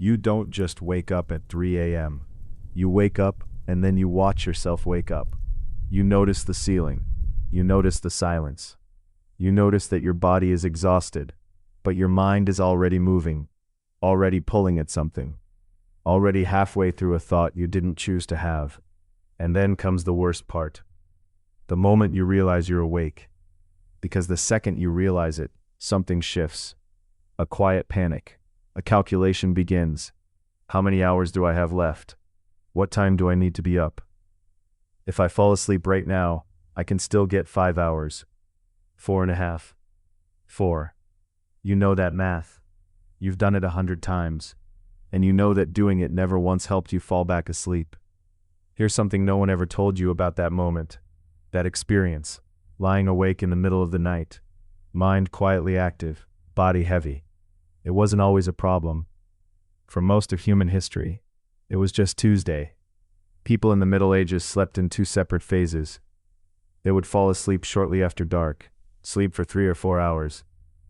You don't just wake up at 3 a.m. You wake up and then you watch yourself wake up. You notice the ceiling. You notice the silence. You notice that your body is exhausted, but your mind is already moving, already pulling at something, already halfway through a thought you didn't choose to have. And then comes the worst part. The moment you realize you're awake. Because the second you realize it, something shifts. A quiet panic. A calculation begins. How many hours do I have left? What time do I need to be up? If I fall asleep right now, I can still get 5 hours. 4.5. 4. You know that math. You've done it 100 times. And you know that doing it never once helped you fall back asleep. Here's something no one ever told you about that moment. That experience. Lying awake in the middle of the night. Mind quietly active. Body heavy. It wasn't always a problem. For most of human history, it was just Tuesday. People in the Middle Ages slept in two separate phases. They would fall asleep shortly after dark, sleep for 3 or 4 hours,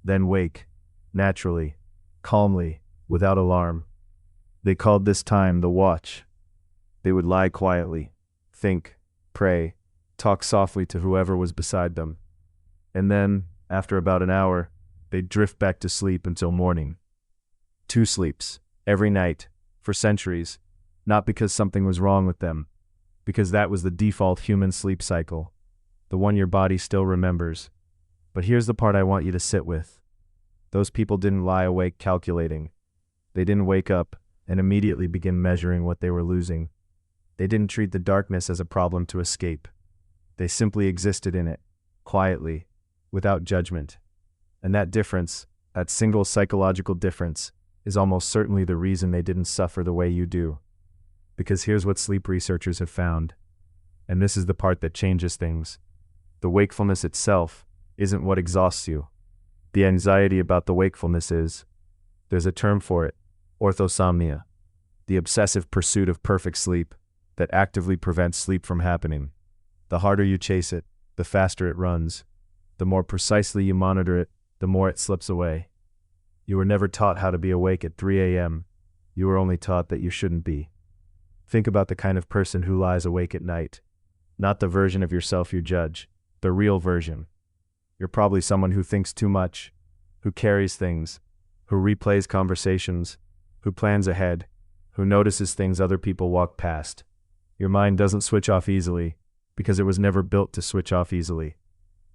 then wake, naturally, calmly, without alarm. They called this time the watch. They would lie quietly, think, pray, talk softly to whoever was beside them. And then, after about an hour, they'd drift back to sleep until morning. 2 sleeps, every night, for centuries, not because something was wrong with them, because that was the default human sleep cycle, the one your body still remembers. But here's the part I want you to sit with. Those people didn't lie awake calculating. They didn't wake up and immediately begin measuring what they were losing. They didn't treat the darkness as a problem to escape. They simply existed in it, quietly, without judgment. And that difference, that single psychological difference, is almost certainly the reason they didn't suffer the way you do. Because here's what sleep researchers have found. And this is the part that changes things. The wakefulness itself isn't what exhausts you. The anxiety about the wakefulness is. There's a term for it, orthosomnia, the obsessive pursuit of perfect sleep that actively prevents sleep from happening. The harder you chase it, the faster it runs. The more precisely you monitor it, the more it slips away. You were never taught how to be awake at 3 a.m. You were only taught that you shouldn't be. Think about the kind of person who lies awake at night. Not the version of yourself you judge, the real version. You're probably someone who thinks too much, who carries things, who replays conversations, who plans ahead, who notices things other people walk past. Your mind doesn't switch off easily, because it was never built to switch off easily.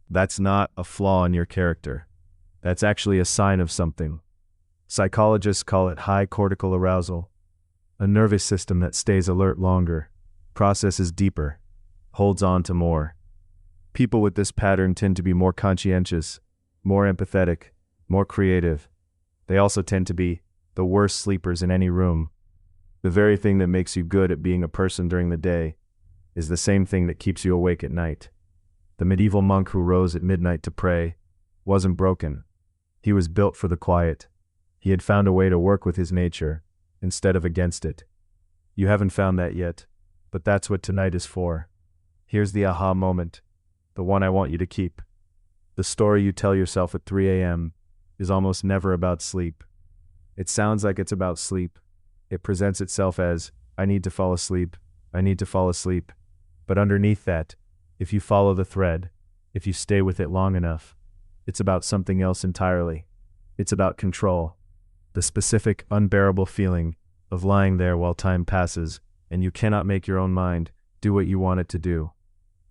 That's not a flaw in your character. That's actually a sign of something. Psychologists call it high cortical arousal, a nervous system that stays alert longer, processes deeper, holds on to more. People with this pattern tend to be more conscientious, more empathetic, more creative. They also tend to be the worst sleepers in any room. The very thing that makes you good at being a person during the day is the same thing that keeps you awake at night. The medieval monk who rose at midnight to pray wasn't broken. He was built for the quiet. He had found a way to work with his nature, instead of against it. You haven't found that yet, but that's what tonight is for. Here's the aha moment, the one I want you to keep. The story you tell yourself at 3 a.m. is almost never about sleep. It sounds like it's about sleep. It presents itself as, I need to fall asleep, I need to fall asleep. But underneath that, if you follow the thread, if you stay with it long enough, it's about something else entirely. It's about control. The specific, unbearable feeling of lying there while time passes, and you cannot make your own mind do what you want it to do.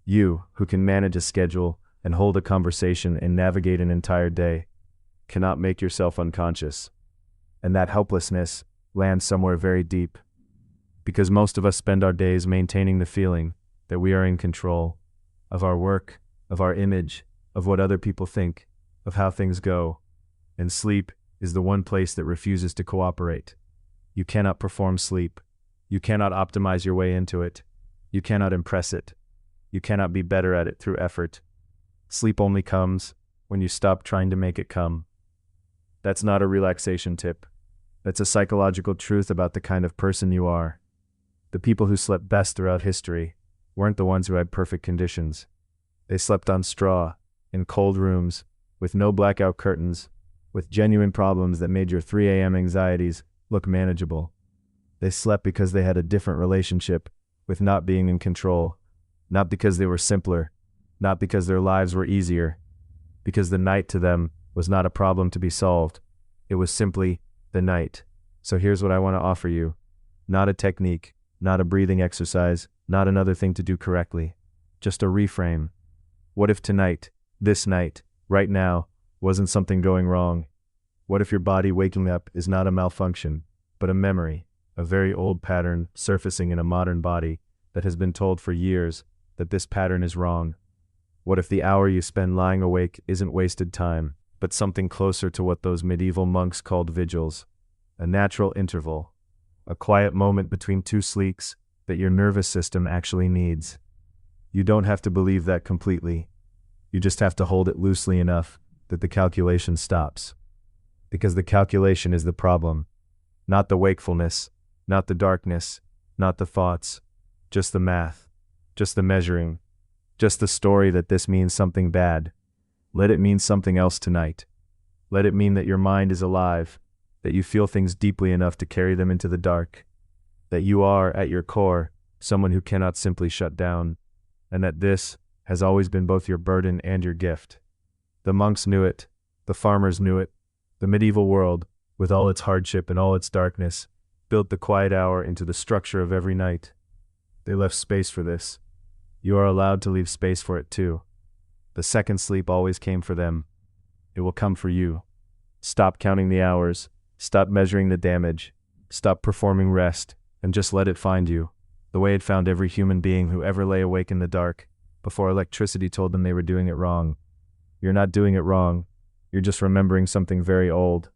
You, who can manage a schedule and hold a conversation and navigate an entire day, cannot make yourself unconscious. And that helplessness lands somewhere very deep. Because most of us spend our days maintaining the feeling that we are in control of our work, of our image, of what other people think, of how things go. And sleep is the one place that refuses to cooperate. You cannot perform sleep. You cannot optimize your way into it. You cannot impress it. You cannot be better at it through effort. Sleep only comes when you stop trying to make it come. That's not a relaxation tip. That's a psychological truth about the kind of person you are. The people who slept best throughout history weren't the ones who had perfect conditions. They slept on straw, in cold rooms, with no blackout curtains, with genuine problems that made your 3 a.m. anxieties look manageable. They slept because they had a different relationship with not being in control, not because they were simpler, not because their lives were easier, because the night to them was not a problem to be solved. It was simply the night. So here's what I want to offer you. Not a technique, not a breathing exercise, not another thing to do correctly. Just a reframe. What if tonight, this night, right now, wasn't something going wrong? What if your body waking up is not a malfunction, but a memory, a very old pattern surfacing in a modern body that has been told for years that this pattern is wrong? What if the hour you spend lying awake isn't wasted time, but something closer to what those medieval monks called vigils? A natural interval, a quiet moment between two sleeps that your nervous system actually needs. You don't have to believe that completely. You just have to hold it loosely enough that the calculation stops. Because the calculation is the problem, not the wakefulness, not the darkness, not the thoughts, just the math, just the measuring, just the story that this means something bad. Let it mean something else tonight. Let it mean that your mind is alive, that you feel things deeply enough to carry them into the dark, that you are, at your core, someone who cannot simply shut down, and that this has always been both your burden and your gift. The monks knew it, the farmers knew it, the medieval world, with all its hardship and all its darkness, built the quiet hour into the structure of every night. They left space for this. You are allowed to leave space for it too. The second sleep always came for them. It will come for you. Stop counting the hours, stop measuring the damage, stop performing rest, and just let it find you, the way it found every human being who ever lay awake in the dark, before electricity told them they were doing it wrong. You're not doing it wrong. You're just remembering something very old.